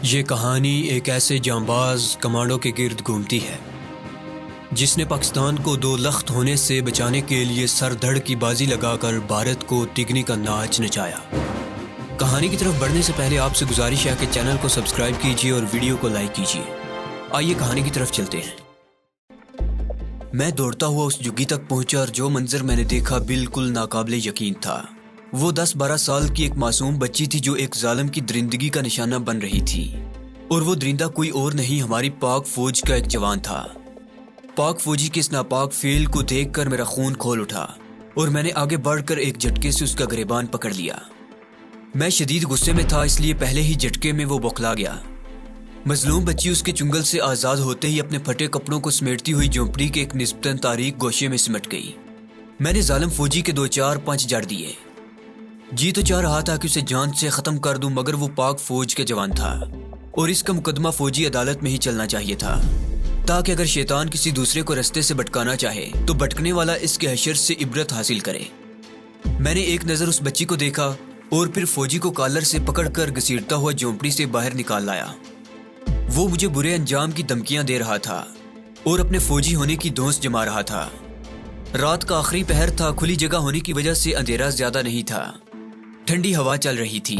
یہ کہانی ایک ایسے جانباز کمانڈو کے گرد گھومتی ہے جس نے پاکستان کو دو لخت ہونے سے بچانے کے لیے سر دھڑ کی بازی لگا کر بھارت کو تگنی کا ناچ نچایا۔ کہانی کی طرف بڑھنے سے پہلے آپ سے گزارش ہے کہ چینل کو سبسکرائب کیجیے اور ویڈیو کو لائک کیجیے۔ آئیے کہانی کی طرف چلتے ہیں۔ میں دوڑتا ہوا اس جھگی تک پہنچا اور جو منظر میں نے دیکھا بالکل ناقابل یقین تھا۔ وہ 10-12 سال کی ایک معصوم بچی تھی جو ایک ظالم کی درندگی کا نشانہ بن رہی تھی، اور وہ درندہ کوئی اور نہیں ہماری پاک فوج کا ایک جوان تھا۔ پاک فوجی کے اس ناپاک فعل کو دیکھ کر میرا خون کھول اٹھا اور میں نے آگے بڑھ کر ایک جھٹکے سے اس کا گریبان پکڑ لیا۔ میں شدید غصے میں تھا، اس لیے پہلے ہی جھٹکے میں وہ بوکھلا گیا۔ مظلوم بچی اس کے چنگل سے آزاد ہوتے ہی اپنے پھٹے کپڑوں کو سمیٹتی ہوئی جھونپڑی کے ایک نسبتاً تاریک گوشے میں سمٹ گئی۔ میں نے ظالم فوجی کے 2-4 پنچ جڑ دیے۔ جی تو چاہ رہا تھا کہ اسے جان سے ختم کر دوں، مگر وہ پاک فوج کا جوان تھا اور اس کا مقدمہ فوجی عدالت میں ہی چلنا چاہیے تھا، تاکہ اگر شیطان کسی دوسرے کو رستے سے بھٹکانا چاہے تو بھٹکنے والا اس کے حشر سے عبرت حاصل کرے۔ میں نے ایک نظر اس بچی کو دیکھا اور پھر فوجی کو کالر سے پکڑ کر گھسیٹتا ہوا جھونپڑی سے باہر نکال لایا۔ وہ مجھے برے انجام کی دھمکیاں دے رہا تھا اور اپنے فوجی ہونے کی دھونس جما رہا تھا۔ رات کا آخری پہر تھا، کھلی جگہ ہونے کی وجہ سے اندھیرا زیادہ نہیں تھا۔ ٹھنڈی ہوا چل رہی تھی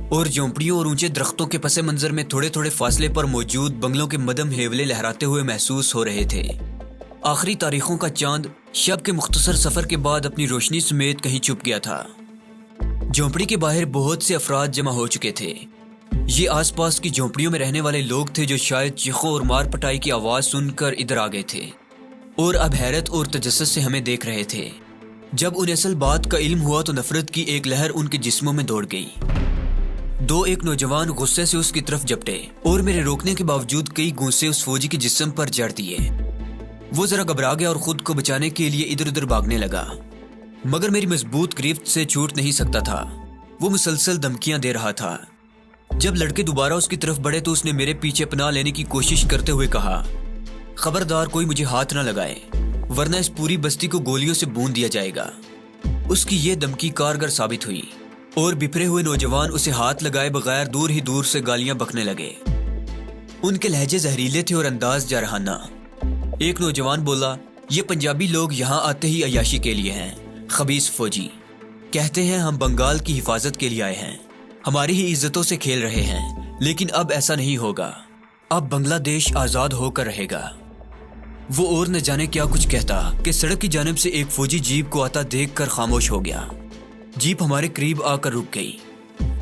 اور جھونپڑیوں اور اونچے درختوں کے پس منظر میں تھوڑے تھوڑے فاصلے پر موجود بنگلوں کے مدھم ہیولے لہراتے ہوئے محسوس ہو رہے تھے۔ آخری تاریخوں کا چاند شب کے مختصر سفر کے بعد اپنی روشنی سمیت کہیں چھپ گیا تھا۔ جھونپڑی کے باہر بہت سے افراد جمع ہو چکے تھے۔ یہ آس پاس کی جھونپڑیوں میں رہنے والے لوگ تھے جو شاید چیخوں اور مار پٹائی کی آواز سن کر ادھر آ گئے تھے اور اب حیرت اور تجسس سے ہمیں دیکھ رہے تھے۔ جب انہیں اصل بات کا علم ہوا تو نفرت کی ایک لہر ان کے جسموں میں دوڑ گئی۔ ایک نوجوان غصے سے اس کی طرف جھپٹے اور میرے روکنے کے باوجود کئی گونسے اس فوجی کے جسم پر جڑ دیے۔ وہ ذرا گھبرا گیا اور خود کو بچانے کے لیے ادھر ادھر بھاگنے لگا، مگر میری مضبوط گرفت سے چھوٹ نہیں سکتا تھا۔ وہ مسلسل دھمکیاں دے رہا تھا۔ جب لڑکے دوبارہ اس کی طرف بڑھے تو اس نے میرے پیچھے پناہ لینے کی کوشش کرتے ہوئے کہا، خبردار کوئی مجھے ہاتھ نہ لگائے ورنہ اس پوری بستی کو گولیوں سے بون دیا جائے گا۔ اس کی یہ دھمکی کارگر ثابت ہوئی اور بپھرے ہوئے نوجوان اسے ہاتھ لگائے بغیر دور سے گالیاں بکنے لگے۔ ان کے لہجے زہریلے تھے اور انداز جارحانہ۔ ایک نوجوان بولا، یہ پنجابی لوگ یہاں آتے ہی عیاشی کے لیے ہیں، خبیث فوجی کہتے ہیں ہم بنگال کی حفاظت کے لیے آئے ہیں، ہماری ہی عزتوں سے کھیل رہے ہیں، لیکن اب ایسا نہیں ہوگا، اب بنگلہ دیش آزاد ہو کر رہے گا۔ وہ اور نہ جانے کیا کچھ کہتا کہ سڑک کی جانب سے ایک فوجی جیپ کو آتا دیکھ کر خاموش ہو گیا۔ جیپ ہمارے قریب آ کر رک گئی۔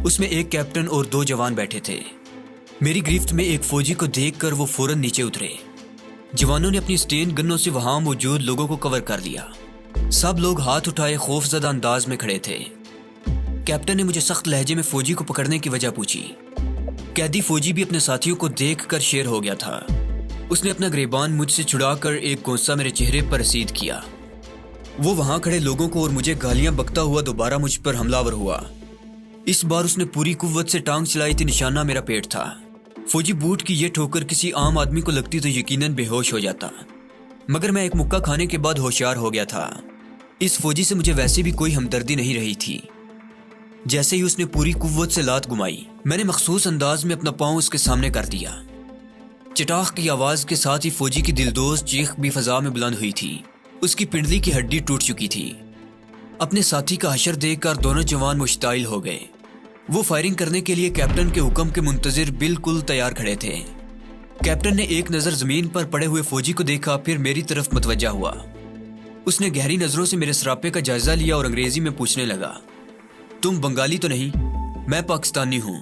اس میں ایک کیپٹن اور 2 جوان بیٹھے تھے۔ میری گرفت میں ایک فوجی کو دیکھ کر وہ فوراً نیچے اترے۔ جوانوں نے اپنی سٹین گنوں سے وہاں موجود لوگوں کو کور کر لیا۔ سب لوگ ہاتھ اٹھائے خوف زدہ انداز میں کھڑے تھے۔ کیپٹن نے مجھے سخت لہجے میں فوجی کو پکڑنے کی وجہ پوچھی۔ قیدی فوجی بھی اپنے ساتھیوں کو دیکھ کر شیر ہو گیا تھا۔ اس نے اپنا گریبان مجھ سے چھڑا کر ایک گونسا میرے چہرے پر رسید کیا۔ وہ وہاں کھڑے لوگوں کو اور مجھے گالیاں بکتا ہوا دوبارہ مجھ پر حملہ ور ہوا۔ اس بار اس نے پوری قوت سے ٹانگ چلائی تھی، نشانہ میرا پیٹ تھا۔ فوجی بوٹ کی یہ ٹھوکر کسی عام آدمی کو لگتی تو یقیناً بے ہوش ہو جاتا، مگر میں ایک مکہ کھانے کے بعد ہوشیار ہو گیا تھا۔ اس فوجی سے مجھے ویسے بھی کوئی ہمدردی نہیں رہی تھی۔ جیسے ہی اس نے پوری قوت سے لات گمائی، میں نے مخصوص انداز میں اپنا پاؤں اس کے سامنے کر دیا۔ چٹاخ کی آواز کے ساتھ ہی فوجی کی دلدوز چیخ بھی فضا میں بلند ہوئی تھی۔ اس کی پنڈلی کی ہڈی ٹوٹ چکی تھی۔ اپنے ساتھی کا حشر دیکھ کر دونوں جوان مشتعل ہو گئے۔ وہ فائرنگ کرنے کے لیے کیپٹن کے حکم کے منتظر بالکل تیار کھڑے تھے۔ کیپٹن نے ایک نظر زمین پر پڑے ہوئے فوجی کو دیکھا، پھر میری طرف متوجہ ہوا۔ اس نے گہری نظروں سے میرے سراپے کا جائزہ لیا اور انگریزی میں پوچھنے لگا، تم بنگالی تو نہیں؟ میں پاکستانی ہوں۔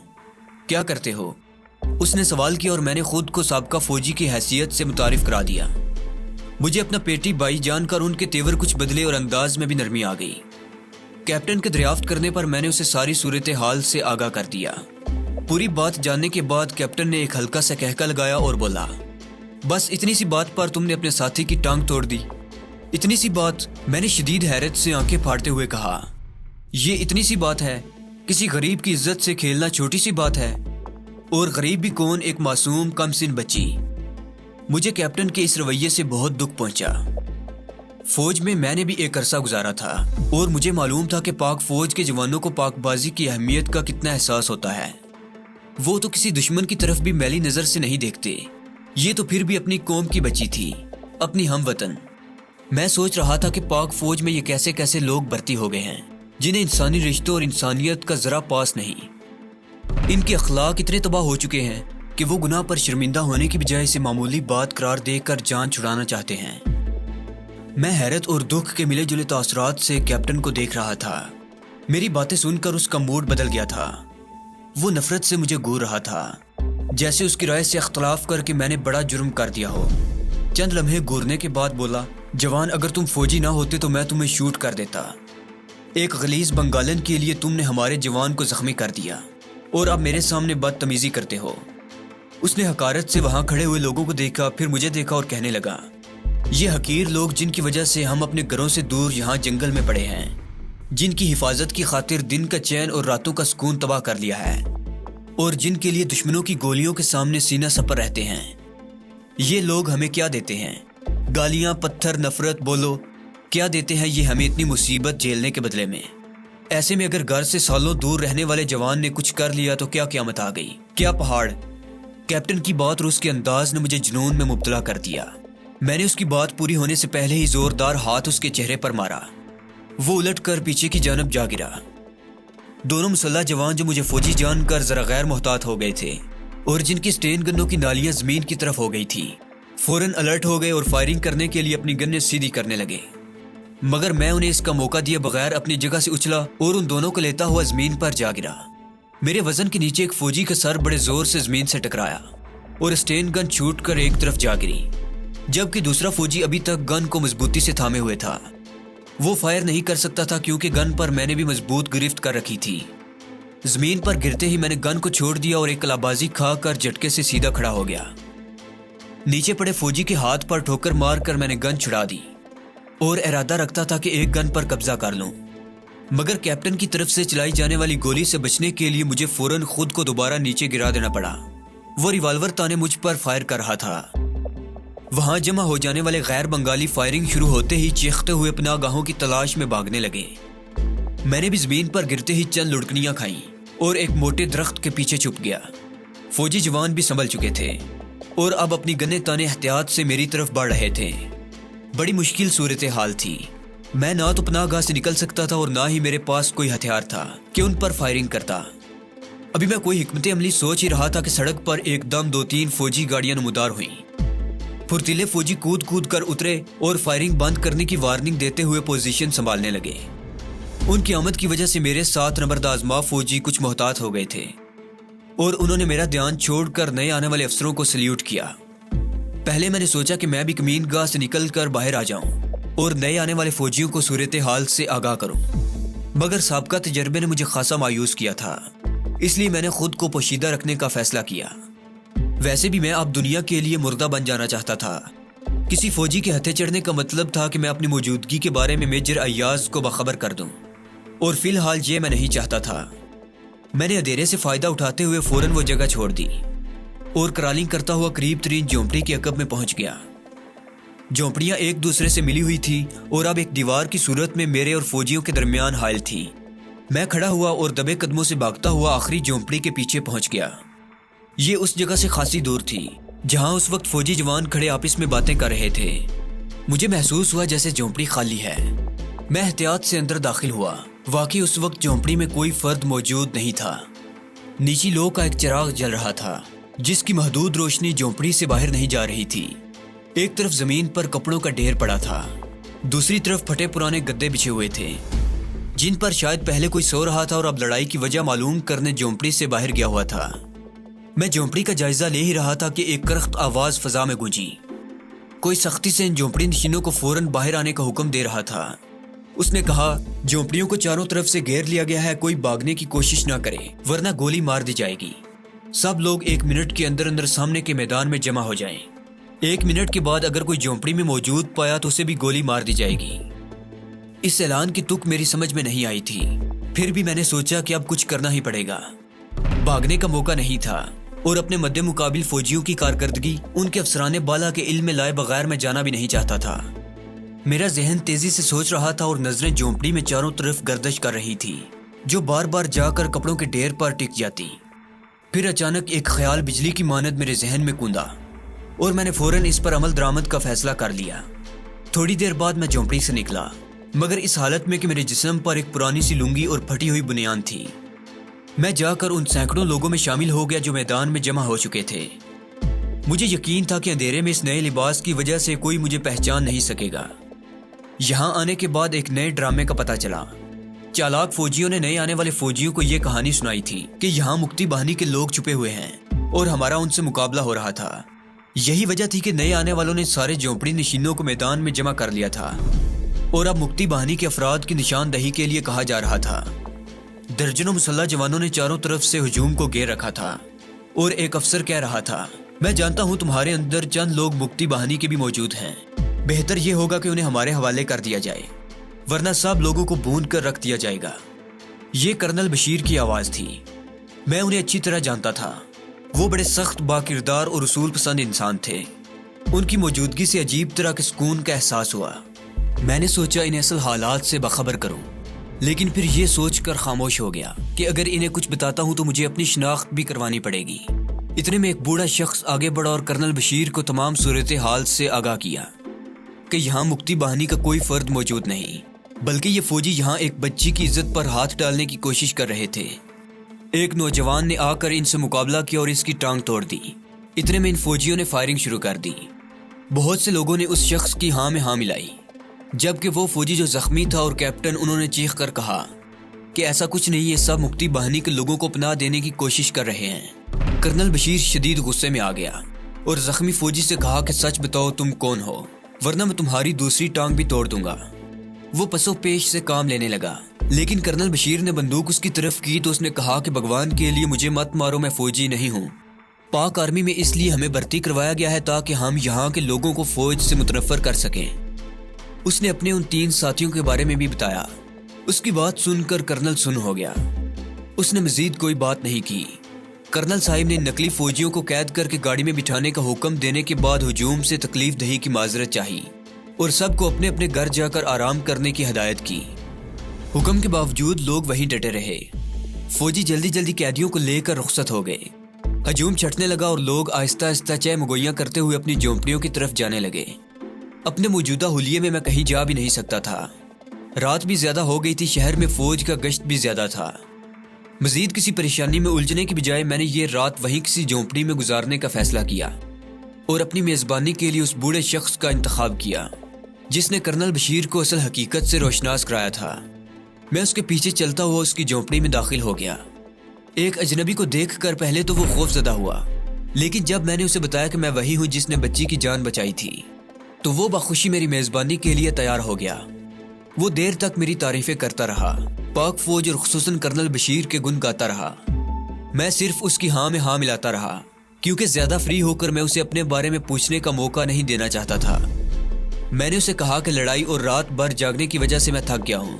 کیا کرتے ہو؟ اس نے سوال کیا اور میں نے خود کو سابقہ فوجی کی حیثیت سے متعارف کرا دیا۔ مجھے اپنا پیٹی بائی جان کر ان کے تیور کچھ بدلے اور انداز میں بھی نرمی آ گئی۔ کیپٹن کے دریافت کرنے پر میں نے اسے ساری صورتحال سے آگاہ کر دیا۔ پوری بات جاننے کے بعد کیپٹن نے ایک ہلکا سا کہکا لگایا اور بولا، بس اتنی سی بات پر تم نے اپنے ساتھی کی ٹانگ توڑ دی؟ اتنی سی بات؟ میں نے شدید حیرت سے آنکھیں پھاڑتے ہوئے کہا، یہ اتنی سی بات ہے؟ کسی غریب کی عزت سے کھیلنا چھوٹی سی بات ہے؟ اور غریب بھی کون، ایک معصوم کم سن بچی۔ مجھے کیپٹن کے اس رویے سے بہت دکھ پہنچا۔ فوج میں نے بھی ایک عرصہ گزارا تھا اور مجھے معلوم تھا کہ پاک فوج کے جوانوں کو پاک بازی کی اہمیت کا کتنا احساس ہوتا ہے۔ وہ تو کسی دشمن کی طرف بھی میلی نظر سے نہیں دیکھتے، یہ تو پھر بھی اپنی قوم کی بچی تھی، اپنی ہم وطن۔ میں سوچ رہا تھا کہ پاک فوج میں یہ کیسے کیسے لوگ بھرتی ہو گئے ہیں جنہیں انسانی رشتوں اور انسانیت کا ذرا پاس نہیں۔ ان کے اخلاق اتنے تباہ ہو چکے ہیں کہ وہ گناہ پر شرمندہ ہونے کی بجائے اسے معمولی بات قرار دے کر جان چھڑانا چاہتے ہیں۔ میں حیرت اور دکھ کے ملے جلے تاثرات سے کیپٹن کو دیکھ رہا تھا۔ میری باتیں سن کر اس کا موڈ بدل گیا تھا۔ وہ نفرت سے مجھے گھور رہا تھا، جیسے اس کی رائے سے اختلاف کر کے میں نے بڑا جرم کر دیا ہو۔ چند لمحے گھورنے کے بعد بولا، جوان، اگر تم فوجی نہ ہوتے تو میں تمہیں شوٹ کر دیتا۔ ایک غلیظ بنگالن کے لیے تم نے ہمارے جوان کو زخمی کر دیا اور اب میرے سامنے بدتمیزی کرتے ہو۔ اس نے حقارت سے وہاں کھڑے ہوئے لوگوں کو دیکھا، پھر مجھے دیکھا اور کہنے لگا، یہ حقیر لوگ جن کی وجہ سے ہم اپنے گھروں سے دور یہاں جنگل میں پڑے ہیں، جن کی حفاظت کی خاطر دن کا چین اور راتوں کا سکون تباہ کر لیا ہے، اور جن کے لیے دشمنوں کی گولیوں کے سامنے سینہ سپر رہتے ہیں، یہ لوگ ہمیں کیا دیتے ہیں؟ گالیاں، پتھر، نفرت، بولو، کیا دیتے ہیں یہ ہمیں اتنی مصیبت جھیلنے کے بدلے میں؟ ایسے میں اگر گھر سے سالوں دور رہنے والے جوان نے کچھ کر لیا تو کیا قیامت آ گئی؟ کیا پہاڑ؟ کیپٹن کی بات اور اس کے انداز نے مجھے جنون میں مبتلا کر دیا۔ میں نے اس کی بات پوری ہونے سے پہلے ہی زوردار ہاتھ اس کے چہرے پر مارا۔ وہ الٹ کر پیچھے کی جانب جا گرا۔ دونوں مسلح جوان جو مجھے فوجی جان کر ذرا غیر محتاط ہو گئے تھے اور جن کی سٹین گنوں کی نالیاں زمین کی طرف ہو گئی تھی، فوراً الرٹ ہو گئے اور فائرنگ کرنے کے لیے اپنی گنیں سیدھی کرنے لگے، مگر میں انہیں اس کا موقع دیے بغیر اپنی جگہ سے اچھلا اور ان دونوں کو لیتا ہوا زمین پر جا گرا۔ میرے وزن کے نیچے ایک فوجی کا سر بڑے زور سے زمین سے ٹکرایا اور سٹین گن چھوٹ کر ایک طرف جا گری، جبکہ دوسرا فوجی ابھی تک گن کو مضبوطی سے تھامے ہوئے تھا۔ وہ فائر نہیں کر سکتا تھا کیونکہ گن پر میں نے بھی مضبوط گرفت کر رکھی تھی۔ زمین پر گرتے ہی میں نے گن کو چھوڑ دیا اور ایک کلابازی کھا کر جھٹکے سے سیدھا کھڑا ہو گیا۔ نیچے پڑے فوجی کے ہاتھ پر ٹھوکر مار کر میں نے گن چھڑا دی اور ارادہ رکھتا تھا کہ ایک گن پر قبضہ کر لوں، مگر کیپٹن کی طرف سے چلائی جانے والی گولی سے بچنے کے لیے مجھے فوراً خود کو دوبارہ نیچے گرا دینا پڑا۔ وہ ریوالور تانے مجھ پر فائر کر رہا تھا۔ وہاں جمع ہو جانے والے غیر بنگالی فائرنگ شروع ہوتے ہی چیختے ہوئے پناہ گاہوں کی تلاش میں بھاگنے لگے۔ میں نے بھی زمین پر گرتے ہی چند لڑکنیاں کھائیں اور ایک موٹے درخت کے پیچھے چھپ گیا۔ فوجی جوان بھی سنبھل چکے تھے اور اب اپنی گنیں تانے احتیاط سے میری طرف بڑھ رہے تھے۔ بڑی مشکل صورتحال تھی۔ میں نہ تو پناہ گاہ سے نکل سکتا تھا اور نہ ہی میرے پاس کوئی ہتھیار تھا کہ ان پر فائرنگ کرتا۔ ابھی میں کوئی حکمت عملی سوچ ہی رہا تھا کہ سڑک پر ایک دم 2-3 فوجی گاڑیاں نمودار ہوئیں۔ پھرتیلے فوجی کود کود کر اترے اور فائرنگ بند کرنے کی وارننگ دیتے ہوئے پوزیشن سنبھالنے لگے۔ ان کی آمد کی وجہ سے میرے ساتھ نمبرد آزما فوجی کچھ محتاط ہو گئے تھے اور انہوں نے میرا دھیان چھوڑ کر نئے آنے والے افسروں کو سلیوٹ کیا۔ پہلے میں نے سوچا کہ میں بھی کمین گاہ سے نکل کر باہر آ جاؤں اور نئے آنے والے فوجیوں کو صورتحال سے آگاہ کروں، مگر سابقہ تجربے نے مجھے خاصا مایوس کیا تھا، اس لیے میں نے خود کو پوشیدہ رکھنے کا فیصلہ کیا۔ ویسے بھی میں اب دنیا کے لیے مردہ بن جانا چاہتا تھا۔ کسی فوجی کے ہتھے چڑھنے کا مطلب تھا کہ میں اپنی موجودگی کے بارے میں میجر ایاز کو باخبر کر دوں، اور فی الحال یہ میں نہیں چاہتا تھا۔ میں نے اندھیرے سے فائدہ اٹھاتے ہوئے فوراً وہ جگہ چھوڑ دی اور کرالنگ کرتا ہوا قریب ترین جھونپڑی کے عقب میں پہنچ گیا۔ جھونپڑیاں ایک دوسرے سے ملی ہوئی تھی اور اب ایک دیوار کی صورت میں میرے اور فوجیوں کے درمیان حائل تھی۔ میں کھڑا ہوا اور دبے قدموں سے بھاگتا ہوا آخری جھونپڑی کے پیچھے پہنچ گیا۔ یہ اس جگہ سے خاصی دور تھی جہاں اس وقت فوجی جوان کھڑے آپس میں باتیں کر رہے تھے۔ مجھے محسوس ہوا جیسے جھونپڑی خالی ہے۔ میں احتیاط سے اندر داخل ہوا۔ واقعی اس وقت جھونپڑی میں کوئی فرد موجود نہیں تھا۔ نیچی لو کا ایک چراغ جل رہا تھا جس کی محدود روشنی جھونپڑی سے باہر نہیں جا رہی تھی۔ ایک طرف زمین پر کپڑوں کا ڈھیر پڑا تھا، دوسری طرف پھٹے پرانے گدے بچھے ہوئے تھے جن پر شاید پہلے کوئی سو رہا تھا اور اب لڑائی کی وجہ معلوم کرنے جھونپڑی سے باہر گیا ہوا تھا۔ میں جھونپڑی کا جائزہ لے ہی رہا تھا کہ ایک کرخت آواز فضا میں گونجی۔ کوئی سختی سے ان جھونپڑی نشینوں کو فوراً باہر آنے کا حکم دے رہا تھا۔ اس نے کہا، جھونپڑیوں کو چاروں طرف سے گھیر لیا گیا ہے، کوئی بھاگنے کی کوشش نہ کرے ورنہ گولی مار دی جائے گی۔ سب لوگ 1 منٹ کے اندر اندر سامنے کے میدان میں جمع ہو جائیں۔ 1 منٹ کے بعد اگر کوئی جھونپڑی میں موجود پایا تو اسے بھی گولی مار دی جائے گی۔ اس اعلان کی تک میری سمجھ میں نہیں آئی تھی، پھر بھی میں نے سوچا کہ اب کچھ کرنا ہی پڑے گا۔ بھاگنے کا موقع نہیں تھا اور اپنے مد مقابل فوجیوں کی کارکردگی ان کے افسران بالا کے علم میں لائے بغیر میں جانا بھی نہیں چاہتا تھا۔ میرا ذہن تیزی سے سوچ رہا تھا اور نظریں جھونپڑی میں چاروں طرف گردش کر رہی تھی جو بار بار جا کر کپڑوں کے ڈھیر پر ٹک جاتی، پھر اچانک ایک خیال بجلی کی مانند میرے ذہن میں کوندا اور میں نے فوراً اس پر عمل درآمد کا فیصلہ کر لیا۔ تھوڑی دیر بعد میں جھونپڑی سے نکلا، مگر اس حالت میں کہ میرے جسم پر ایک پرانی سی لنگی اور پھٹی ہوئی بنیان تھی۔ میں جا کر ان سینکڑوں لوگوں میں شامل ہو گیا جو میدان میں جمع ہو چکے تھے۔ مجھے یقین تھا کہ اندھیرے میں اس نئے لباس کی وجہ سے کوئی مجھے پہچان نہیں سکے گا۔ یہاں آنے کے بعد ایک نئے ڈرامے کا پتہ چلا۔ چالاک فوجیوں نے نئے آنے والے فوجیوں کو یہ کہانی سنائی تھی کہ یہاں مکتی باہنی کے لوگ چھپے ہوئے ہیں اور ہمارا ان سے مقابلہ ہو رہا تھا۔ یہی وجہ تھی کہ نئے آنے والوں نے سارے جھونپڑی نشینوں کو میدان میں جمع کر لیا تھا اور اب مکتی باہنی کے افراد کی نشاندہی کے لیے کہا جا رہا تھا۔ درجنوں مسلح جوانوں نے چاروں طرف سے ہجوم کو گھیر رکھا تھا اور ایک افسر کہہ رہا تھا، میں جانتا ہوں تمہارے اندر چند لوگ مکتی باہنی کے بھی موجود ہیں، بہتر یہ ہوگا کہ انہیں ہمارے حوالے کر دیا جائے ورنہ سب لوگوں کو بھون کر رکھ دیا جائے گا۔ یہ کرنل بشیر کی آواز تھی۔ میں انہیں اچھی طرح جانتا تھا۔ وہ بڑے سخت باکردار اور اصول پسند انسان تھے۔ ان کی موجودگی سے عجیب طرح کے سکون کا احساس ہوا۔ میں نے سوچا انہیں اصل حالات سے باخبر کروں، لیکن پھر یہ سوچ کر خاموش ہو گیا کہ اگر انہیں کچھ بتاتا ہوں تو مجھے اپنی شناخت بھی کروانی پڑے گی۔ اتنے میں ایک بوڑھا شخص آگے بڑھا اور کرنل بشیر کو تمام صورتحال سے آگاہ کیا کہ یہاں مکتی باہنی کا کوئی فرد موجود نہیں، بلکہ یہ فوجی یہاں ایک بچی کی عزت پر ہاتھ ڈالنے کی کوشش کر رہے تھے۔ ایک نوجوان نے آ کر ان سے مقابلہ کیا اور اس کی ٹانگ توڑ دی۔ اتنے میں ان فوجیوں نے فائرنگ شروع کر دی۔ بہت سے لوگوں نے اس شخص کی ہاں میں ہاں ملائی، جبکہ وہ فوجی جو زخمی تھا اور کیپٹن، انہوں نے چیخ کر کہا کہ ایسا کچھ نہیں، یہ سب مکتی باہنی کے لوگوں کو پناہ دینے کی کوشش کر رہے ہیں۔ کرنل بشیر شدید غصے میں آ گیا اور زخمی فوجی سے کہا کہ سچ بتاؤ تم کون ہو، ورنہ میں تمہاری دوسری ٹانگ بھی توڑ دوں گا۔ وہ پسو پیش سے کام لینے لگا، لیکن کرنل بشیر نے بندوق اس کی طرف کی تو اس نے کہا کہ بھگوان کے لیے مجھے مت مارو، میں فوجی نہیں ہوں۔ پاک آرمی میں اس لیے ہمیں بھرتی کروایا گیا ہے تاکہ ہم یہاں کے لوگوں کو فوج سے متنفر کر سکیں۔ اس نے اپنے ان 3 ساتھیوں کے بارے میں بھی بتایا۔ اس کی بات سن کر کرنل سن ہو گیا۔ اس نے مزید کوئی بات نہیں کی۔ کرنل صاحب نے نقلی فوجیوں کو قید کر کے گاڑی میں بٹھانے کا حکم دینے کے بعد ہجوم سے تکلیف دہی کی معذرت چاہی اور سب کو اپنے اپنے گھر جا کر آرام کرنے کی ہدایت کی۔ حکم کے باوجود لوگ وہیں ڈٹے رہے۔ فوجی جلدی جلدی قیدیوں کو لے کر رخصت ہو گئے۔ ہجوم چھٹنے لگا اور لوگ آہستہ آہستہ چہ مگویاں کرتے ہوئے اپنی جھونپڑیوں کی طرف جانے لگے۔ اپنے موجودہ حلیے میں کہیں جا بھی نہیں سکتا تھا۔ رات بھی زیادہ ہو گئی تھی، شہر میں فوج کا گشت بھی زیادہ تھا۔ مزید کسی پریشانی میں الجھنے کی بجائے میں نے یہ رات وہیں کسی جھونپڑی میں گزارنے کا فیصلہ کیا اور اپنی میزبانی کے لیے اس بوڑھے شخص کا انتخاب کیا جس نے کرنل بشیر کو اصل حقیقت سے روشناس کرایا تھا۔ میں اس کے پیچھے چلتا ہوا اس کی جھونپڑی میں داخل ہو گیا۔ ایک اجنبی کو دیکھ کر پہلے تو وہ خوف زدہ ہوا، لیکن جب میں نے اسے بتایا کہ میں وہی ہوں جس نے بچی کی جان بچائی تھی تو وہ بخوشی میری میزبانی کے لیے تیار ہو گیا۔ وہ دیر تک میری تعریفیں کرتا رہا، پاک فوج اور خصوصاً کرنل بشیر کے گن گاتا رہا۔ میں صرف اس کی ہاں میں ہاں ملاتا رہا کیونکہ زیادہ فری ہو کر میں اسے اپنے بارے میں پوچھنے کا موقع نہیں دینا چاہتا تھا۔ میں نے اسے کہا کہ لڑائی اور رات بھر جاگنے کی وجہ سے میں تھک گیا ہوں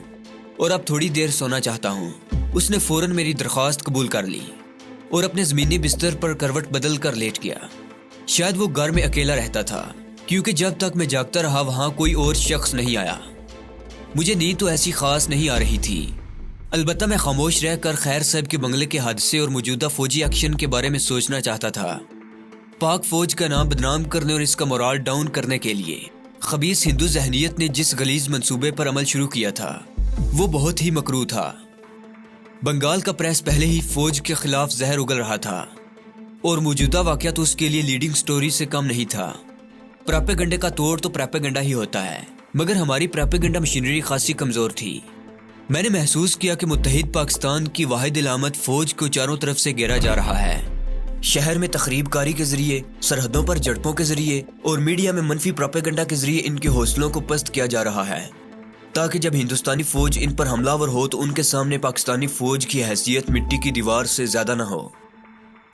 اور اب تھوڑی دیر سونا چاہتا ہوں۔ اس نے فوراً میری درخواست قبول کر لی اور اپنے زمینی بستر پر کروٹ بدل کر لیٹ گیا۔ شاید وہ گھر میں اکیلا رہتا تھا کیونکہ جب تک میں جاگتا رہا وہاں کوئی اور شخص نہیں آیا۔ مجھے نیند تو ایسی خاص نہیں آ رہی تھی، البتہ میں خاموش رہ کر خیر صاحب کے بنگلے کے حادثے اور موجودہ فوجی ایکشن کے بارے میں سوچنا چاہتا تھا۔ پاک فوج کا نام بدنام کرنے اور اس کا مورال ڈاؤن کرنے کے لیے خبیث ہندو ذہنیت نے جس غلیظ منصوبے پر عمل شروع کیا تھا وہ بہت ہی مکروہ تھا۔ بنگال کا پریس پہلے ہی فوج کے خلاف زہر اگل رہا تھا اور موجودہ واقعہ تو اس کے لیے لیڈنگ سٹوری سے کم نہیں تھا۔ پراپیگنڈے کا توڑ تو پراپیگنڈا ہی ہوتا ہے، مگر ہماری پراپیگنڈا مشینری خاصی کمزور تھی۔ میں نے محسوس کیا کہ متحد پاکستان کی واحد علامت فوج کو چاروں طرف سے گھیرا جا رہا ہے۔ شہر میں تخریب کاری کے ذریعے، سرحدوں پر جھڑپوں کے ذریعے اور میڈیا میں منفی پراپیگنڈا کے ذریعے ان کے حوصلوں کو پست کیا جا رہا ہے تاکہ جب ہندوستانی فوج ان پر حملہ ور ہو تو ان کے سامنے پاکستانی فوج کی حیثیت مٹی کی دیوار سے زیادہ نہ ہو۔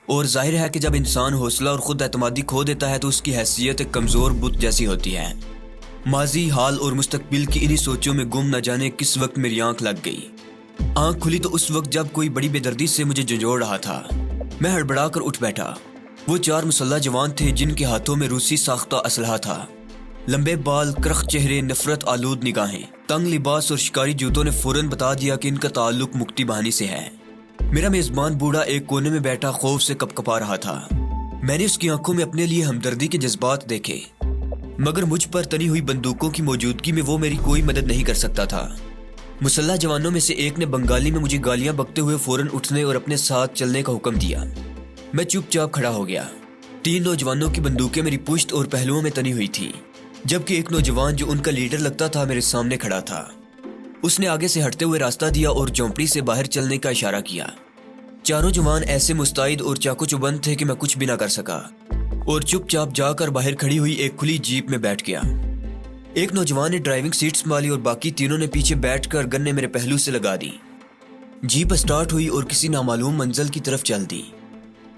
اور ظاہر ہے کہ جب انسان حوصلہ اور خود اعتمادی کھو دیتا ہے تو اس کی حیثیت ایک کمزور بت جیسی ہوتی ہے۔ ماضی، حال اور مستقبل کی انہی سوچوں میں گم نہ جانے کس وقت میری آنکھ لگ گئی۔ آنکھ کھلی تو اس وقت جب کوئی بڑی بے دردی سے مجھے جھنجھوڑ رہا تھا۔ میں ہڑبڑا کر اٹھ بیٹھا۔ وہ 4 مسلح جوان تھے جن کے ہاتھوں میں روسی ساختہ اسلحہ تھا۔ لمبے بال، کرخت چہرے، نفرت آلود نگاہیں، تنگ لباس اور شکاری جوتوں نے فوراً بتا دیا کہ ان کا تعلق مکتی باہنی سے ہے۔ میرا میزبان بوڑھا ایک کونے میں بیٹھا خوف سے کپکپا رہا تھا۔ میں نے اس کی آنکھوں میں اپنے لیے ہمدردی کے جذبات دیکھے، مگر مجھ پر تنی ہوئی بندوقوں کی موجودگی میں وہ میری کوئی مدد نہیں کر سکتا تھا۔ مسلح جوانوں میں سے ایک نے بنگالی میں مجھے گالیاں بکتے ہوئے فوراً اٹھنے اور اپنے ساتھ چلنے کا حکم دیا۔ میں چپ چاپ کھڑا ہو گیا۔ 3 نوجوانوں کی بندوقیں میری پشت اور پہلوؤں میں تنی ہوئی تھی، جبکہ ایک نوجوان جو ان کا لیڈر لگتا تھا میرے سامنے کھڑا تھا۔ اس نے آگے سے ہٹتے ہوئے راستہ دیا اور جھونپڑی سے باہر چلنے کا اشارہ کیا۔ چاروں جوان ایسے مستعد اور چاقو چوبند تھے کہ میں کچھ بھی نہ کر سکا، اور چپ چاپ جا کر باہر کھڑی ہوئی ایک کھلی جیپ میں بیٹھ گیا۔ ایک نوجوان نے ڈرائیونگ سیٹ سنبھالی اور باقی تینوں نے پیچھے بیٹھ کر گن میرے پہلو سے لگا دی۔ جیپ سٹارٹ ہوئی اور کسی نامعلوم منزل کی طرف چل دی۔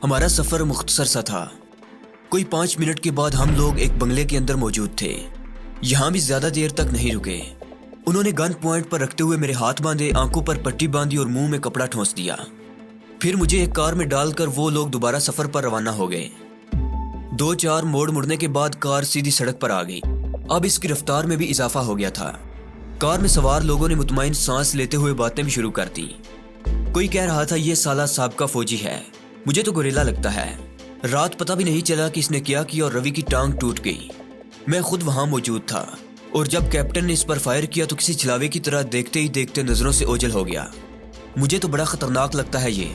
ہمارا سفر مختصر سا تھا۔ کوئی 5 منٹ کے بعد ہم لوگ ایک بنگلے کے اندر موجود تھے۔ یہاں بھی زیادہ دیر تک نہیں رکے۔ انہوں نے گن پوائنٹ پر رکھتے ہوئے میرے ہاتھ باندھے، آنکھوں پر پٹی باندھی اور منہ میں کپڑا ٹھونس دیا۔ پھر مجھے ایک کار میں ڈال کر وہ لوگ دوبارہ سفر پر روانہ ہو گئے۔ 2-4 موڑ مڑنے کے بعد کار سیدھی سڑک پر آ گئی۔ اب اس کی رفتار میں بھی اضافہ ہو گیا تھا۔ کار میں سوار لوگوں نے مطمئن سانس لیتے ہوئے باتیں بھی شروع کر دی۔ کوئی کہہ رہا تھا یہ سالہ سابقہ فوجی ہے، مجھے تو گوریلا لگتا ہے۔ رات پتہ بھی نہیں چلا کہ اس نے کیا اور روی کی ٹانگ ٹوٹ گئی۔ میں خود وہاں موجود تھا، اور جب کیپٹن نے اس پر فائر کیا تو کسی چھلاوے کی طرح دیکھتے ہی دیکھتے نظروں سے اوجھل ہو گیا۔ مجھے تو بڑا خطرناک لگتا ہے یہ۔